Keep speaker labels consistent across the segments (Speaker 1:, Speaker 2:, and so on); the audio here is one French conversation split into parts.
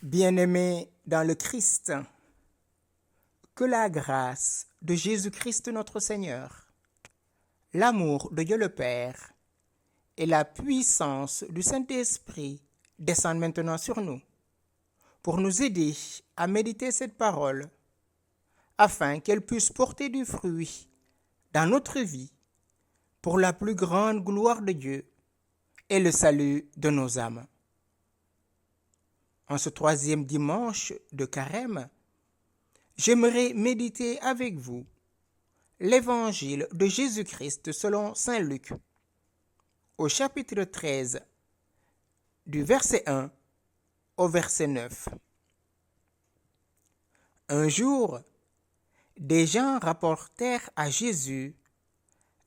Speaker 1: Bien-aimés dans le Christ, que la grâce de Jésus-Christ notre Seigneur, l'amour de Dieu le Père et la puissance du Saint-Esprit descendent maintenant sur nous pour nous aider à méditer cette parole afin qu'elle puisse porter du fruit dans notre vie pour la plus grande gloire de Dieu et le salut de nos âmes. En ce troisième dimanche de Carême, j'aimerais méditer avec vous l'évangile de Jésus-Christ selon saint Luc, au chapitre 13, du verset 1 au verset 9. Un jour, des gens rapportèrent à Jésus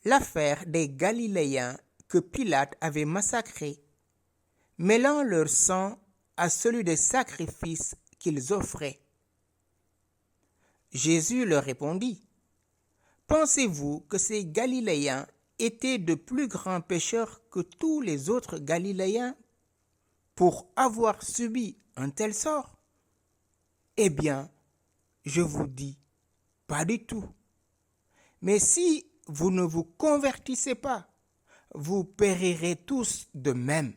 Speaker 1: l'affaire des Galiléens que Pilate avait massacrés, mêlant leur sang à celui des sacrifices qu'ils offraient. Jésus leur répondit, « Pensez-vous que ces Galiléens étaient de plus grands pécheurs que tous les autres Galiléens pour avoir subi un tel sort? Eh bien, je vous dis, pas du tout. Mais si vous ne vous convertissez pas, vous périrez tous de même. »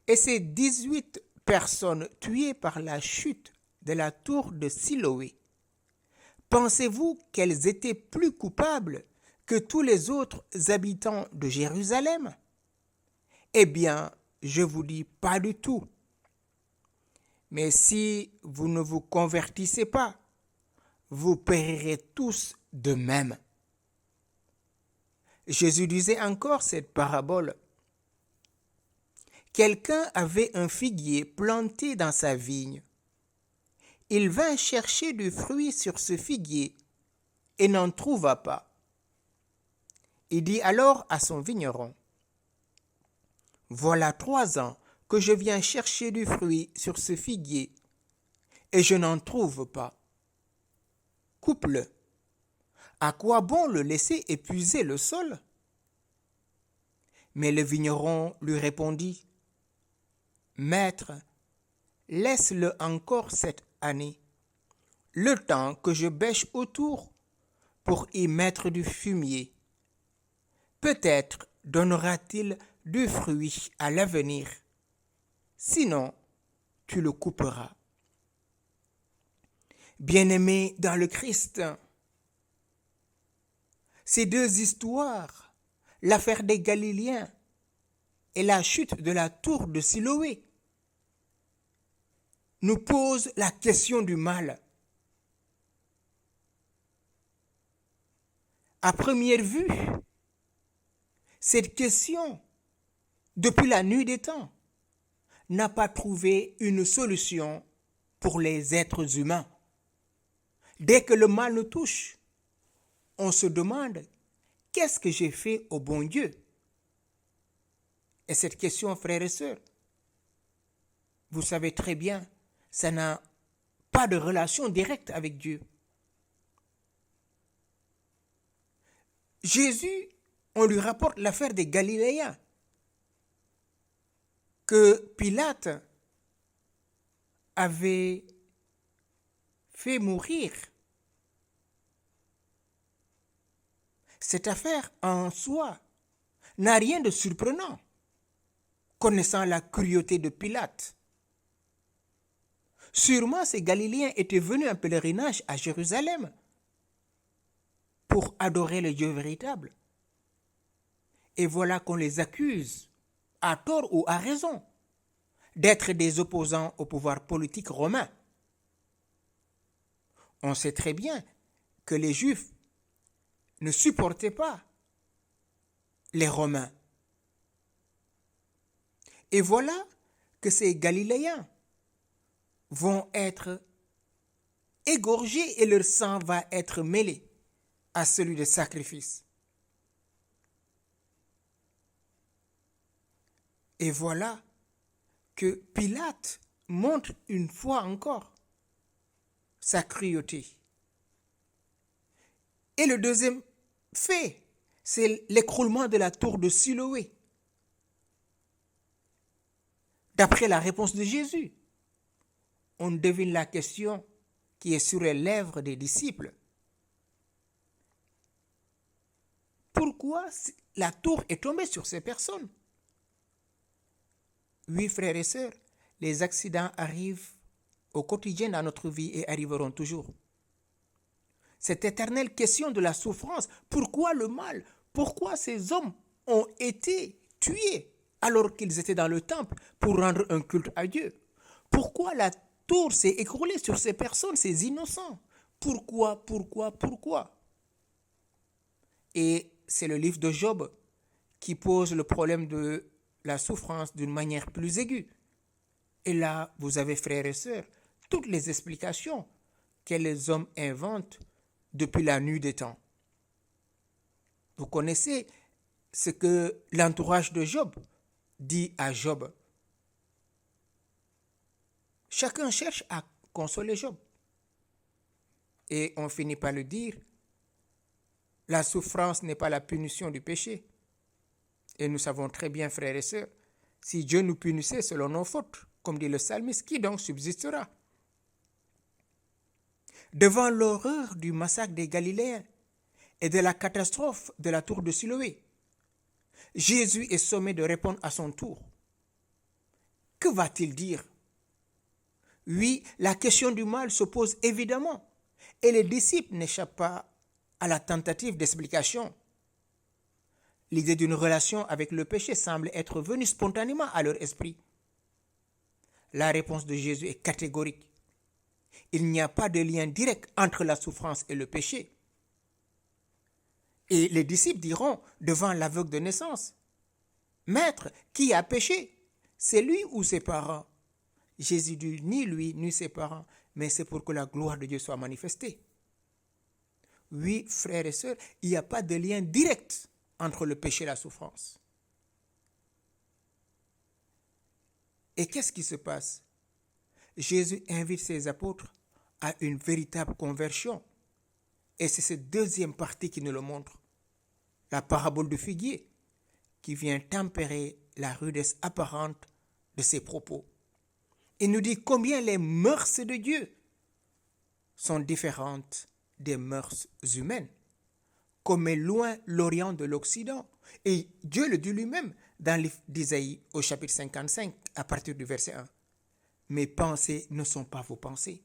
Speaker 1: Et ces 18 personnes tuées par la chute de la tour de Siloé, pensez-vous qu'elles étaient plus coupables que tous les autres habitants de Jérusalem? Eh bien, je vous dis pas du tout. Mais si vous ne vous convertissez pas, vous périrez tous de même. Jésus disait encore cette parabole. Quelqu'un avait un figuier planté dans sa vigne. Il vint chercher du fruit sur ce figuier et n'en trouva pas. Il dit alors à son vigneron, « Voilà 3 ans que je viens chercher du fruit sur ce figuier et je n'en trouve pas. Coupe-le. À quoi bon le laisser épuiser le sol? » Mais le vigneron lui répondit, « Maître, laisse-le encore cette année, le temps que je bêche autour pour y mettre du fumier. Peut-être donnera-t-il du fruit à l'avenir. Sinon, tu le couperas. » Bien-aimés dans le Christ, ces deux histoires, l'affaire des Galiléens et la chute de la tour de Siloé, nous posent la question du mal. À première vue, cette question, depuis la nuit des temps, n'a pas trouvé une solution pour les êtres humains. Dès que le mal nous touche, on se demande « Qu'est-ce que j'ai fait au bon Dieu ?» Et cette question, frères et sœurs, vous savez très bien, ça n'a pas de relation directe avec Dieu. Jésus, on lui rapporte l'affaire des Galiléens que Pilate avait fait mourir. Cette affaire en soi n'a rien de surprenant, connaissant la cruauté de Pilate. Sûrement, ces Galiléens étaient venus en pèlerinage à Jérusalem pour adorer le Dieu véritable. Et voilà qu'on les accuse, à tort ou à raison, d'être des opposants au pouvoir politique romain. On sait très bien que les Juifs ne supportaient pas les Romains. Et voilà que ces Galiléens vont être égorgés et leur sang va être mêlé à celui de sacrifice. Et voilà que Pilate montre une fois encore sa cruauté. Et le deuxième fait, c'est l'écroulement de la tour de Siloé. D'après la réponse de Jésus, on devine la question qui est sur les lèvres des disciples. Pourquoi la tour est tombée sur ces personnes? Oui, frères et sœurs, les accidents arrivent au quotidien dans notre vie et arriveront toujours. Cette éternelle question de la souffrance, pourquoi le mal? Pourquoi ces hommes ont été tués alors qu'ils étaient dans le temple pour rendre un culte à Dieu? Pourquoi la tour s'est écroulée sur ces personnes, ces innocents? Pourquoi? Et c'est le livre de Job qui pose le problème de la souffrance d'une manière plus aiguë. Et là, vous avez, frères et sœurs, toutes les explications que les hommes inventent depuis la nuit des temps. Vous connaissez ce que l'entourage de Job dit à Job. Chacun cherche à consoler Job. Et on finit par le dire, la souffrance n'est pas la punition du péché. Et nous savons très bien, frères et sœurs, si Dieu nous punissait selon nos fautes, comme dit le psalmiste, qui donc subsistera? Devant l'horreur du massacre des Galiléens et de la catastrophe de la tour de Siloé, Jésus est sommé de répondre à son tour. Que va-t-il dire? Oui, la question du mal se pose évidemment, et les disciples n'échappent pas à la tentative d'explication. L'idée d'une relation avec le péché semble être venue spontanément à leur esprit. La réponse de Jésus est catégorique. Il n'y a pas de lien direct entre la souffrance et le péché. Et les disciples diront devant l'aveugle de naissance, « Maître, qui a péché? C'est lui ou ses parents ?» Jésus dit, ni lui, ni ses parents, mais c'est pour que la gloire de Dieu soit manifestée. Oui, frères et sœurs, il n'y a pas de lien direct entre le péché et la souffrance. Et qu'est-ce qui se passe? Jésus invite ses apôtres à une véritable conversion. Et c'est cette deuxième partie qui nous le montre. La parabole du figuier, qui vient tempérer la rudesse apparente de ses propos. Il nous dit combien les mœurs de Dieu sont différentes des mœurs humaines. Comme est loin l'Orient de l'Occident. Et Dieu le dit lui-même dans le livre d'Isaïe au chapitre 55 à partir du verset 1. Mes pensées ne sont pas vos pensées.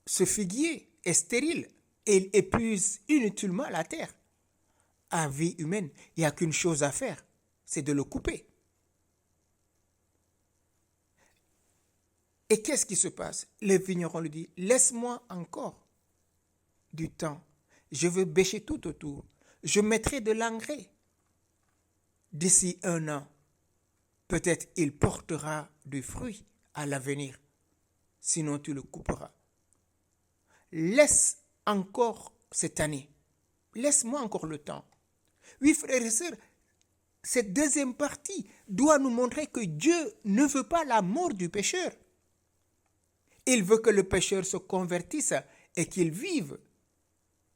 Speaker 1: Ce figuier est stérile et il épuise inutilement la terre. À vie humaine, il n'y a qu'une chose à faire, c'est de le couper. Et qu'est-ce qui se passe? Le vigneron lui dit, laisse-moi encore du temps. Je veux bêcher tout autour. Je mettrai de l'engrais. D'ici 1 an, peut-être il portera du fruit à l'avenir. Sinon, tu le couperas. Laisse encore cette année. Laisse-moi encore le temps. Oui, frères et sœurs, cette deuxième partie doit nous montrer que Dieu ne veut pas la mort du pécheur. Il veut que le pécheur se convertisse et qu'il vive.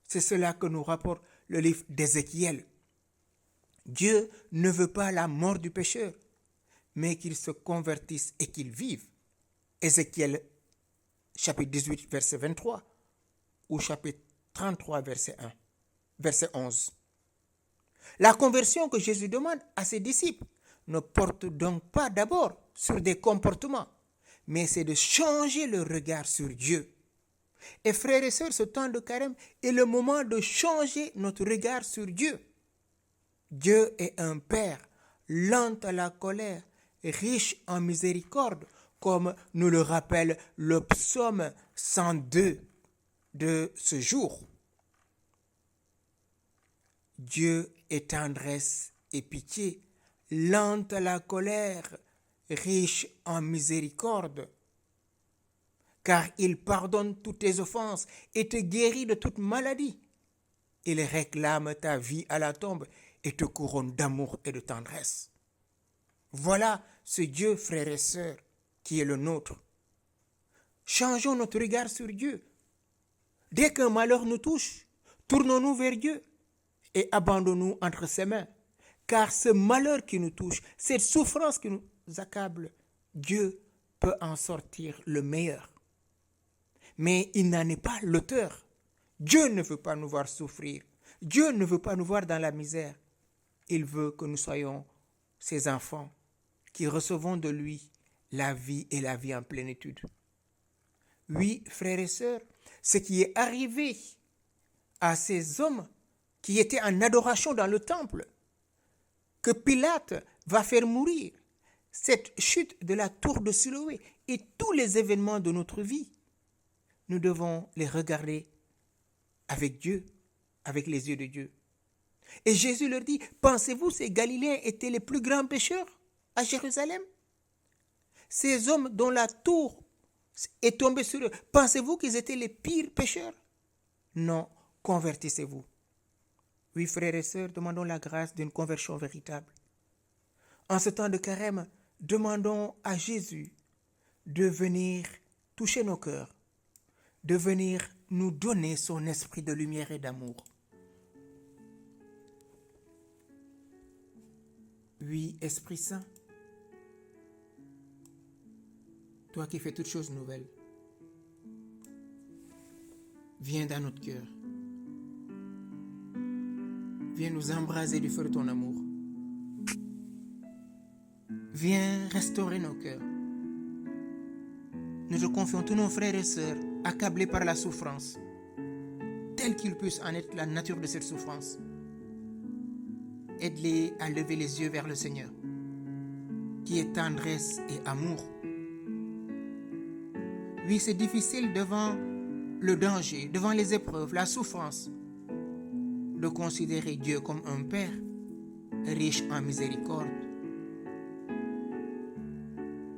Speaker 1: C'est cela que nous rapporte le livre d'Ézéchiel. Dieu ne veut pas la mort du pécheur, mais qu'il se convertisse et qu'il vive. Ézéchiel chapitre 18, verset 23, ou chapitre 33, verset 1, verset 11. La conversion que Jésus demande à ses disciples ne porte donc pas d'abord sur des comportements, mais c'est de changer le regard sur Dieu. Et frères et sœurs, ce temps de carême est le moment de changer notre regard sur Dieu. Dieu est un Père, lent à la colère, riche en miséricorde, comme nous le rappelle le psaume 102 de ce jour. Dieu est tendresse et pitié, lent à la colère, riche en miséricorde, car il pardonne toutes tes offenses et te guérit de toute maladie. Il réclame ta vie à la tombe et te couronne d'amour et de tendresse. Voilà ce Dieu, frères et sœurs, qui est le nôtre. Changeons notre regard sur Dieu. Dès qu'un malheur nous touche, tournons-nous vers Dieu et abandonnons-nous entre ses mains. Car ce malheur qui nous touche, cette souffrance accable, Dieu peut en sortir le meilleur. Mais il n'en est pas l'auteur. Dieu ne veut pas nous voir souffrir. Dieu ne veut pas nous voir dans la misère. Il veut que nous soyons ses enfants qui recevons de lui la vie et la vie en plénitude. Oui, frères et sœurs, ce qui est arrivé à ces hommes qui étaient en adoration dans le temple, que Pilate va faire mourir, cette chute de la tour de Siloé et tous les événements de notre vie, nous devons les regarder avec Dieu, avec les yeux de Dieu. Et Jésus leur dit, pensez-vous ces Galiléens étaient les plus grands pécheurs à Jérusalem? Ces hommes dont la tour est tombée sur eux, pensez-vous qu'ils étaient les pires pécheurs? Non, convertissez-vous. Oui, frères et sœurs, demandons la grâce d'une conversion véritable. En ce temps de carême, demandons à Jésus de venir toucher nos cœurs, de venir nous donner son esprit de lumière et d'amour. Oui, Esprit Saint, toi qui fais toutes choses nouvelles, viens dans notre cœur. Viens nous embraser du feu de ton amour. Viens restaurer nos cœurs. Nous te confions tous nos frères et sœurs accablés par la souffrance, telle qu'il puisse en être la nature de cette souffrance. Aide-les à lever les yeux vers le Seigneur, qui est tendresse et amour. Oui, c'est difficile devant le danger, devant les épreuves, la souffrance, de considérer Dieu comme un Père riche en miséricorde.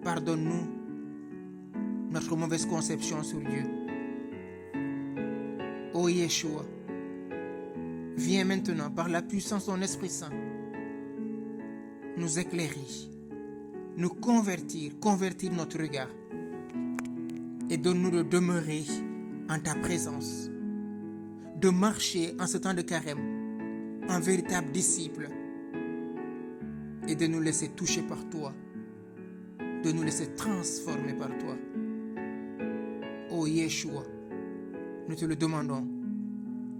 Speaker 1: Pardonne-nous notre mauvaise conception sur Dieu. Ô Yeshua, viens maintenant par la puissance de ton Esprit Saint nous éclairer, nous convertir notre regard et donne-nous de demeurer en ta présence, de marcher en ce temps de carême en véritable disciple et de nous laisser toucher par toi, de nous laisser transformer par toi. Ô Yeshua, nous te le demandons,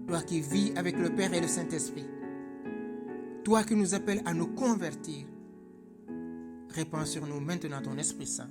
Speaker 1: toi qui vis avec le Père et le Saint-Esprit, toi qui nous appelles à nous convertir, répands sur nous maintenant ton Esprit Saint